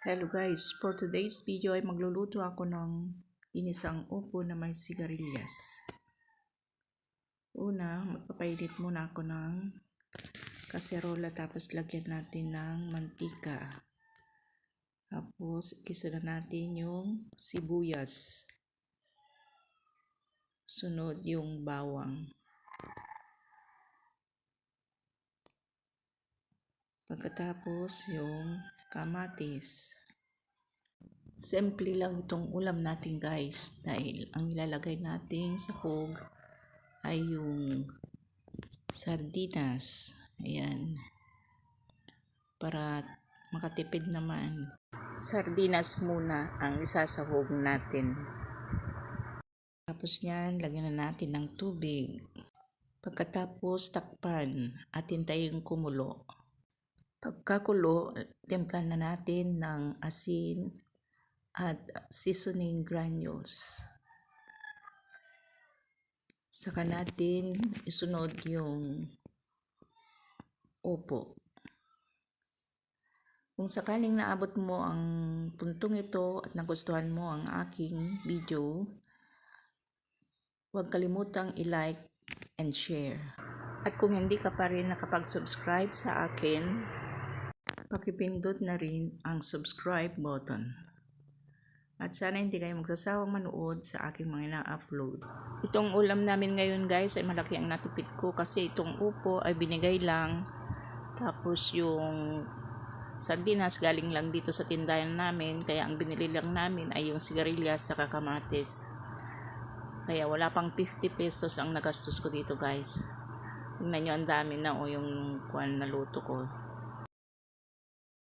Hello guys, for today's video ay magluluto ako ng inisang upo na may sigarilyas. Una, magpapainit muna ako ng kaserola tapos lagyan natin ng mantika. Tapos igisa na natin yung sibuyas. Sunod yung bawang. Pagkatapos yung kamatis. Simple lang itong ulam natin guys dahil ang ilalagay natin sa hog ay yung sardinas. Ayan. Para makatipid naman. Sardinas muna ang isasahog natin. Tapos yan, lagyan na natin ng tubig. Pagkatapos takpan at hintayin kumulo. Pagkakulo, timplan na natin ng asin at seasoning granules. Saka natin isunod yung upo. Kung sakaling naabot mo ang puntong ito at nagustuhan mo ang aking video, huwag kalimutang i-like and share. At kung hindi ka pa rin nakapag-subscribe sa akin, pakipindot na rin ang subscribe button. At sana hindi kayo magsasawang manood sa aking mga na-upload. Itong ulam namin ngayon guys ay malaki ang natipid ko kasi itong upo ay binigay lang. Tapos yung sardinas galing lang dito sa tindahan namin. Kaya ang binili lang namin ay yung sigarilyas sa kamatis. Kaya wala pang 50 pesos ang nagastos ko dito guys. Tingnan nyo ang dami na o yung kuwan na luto ko.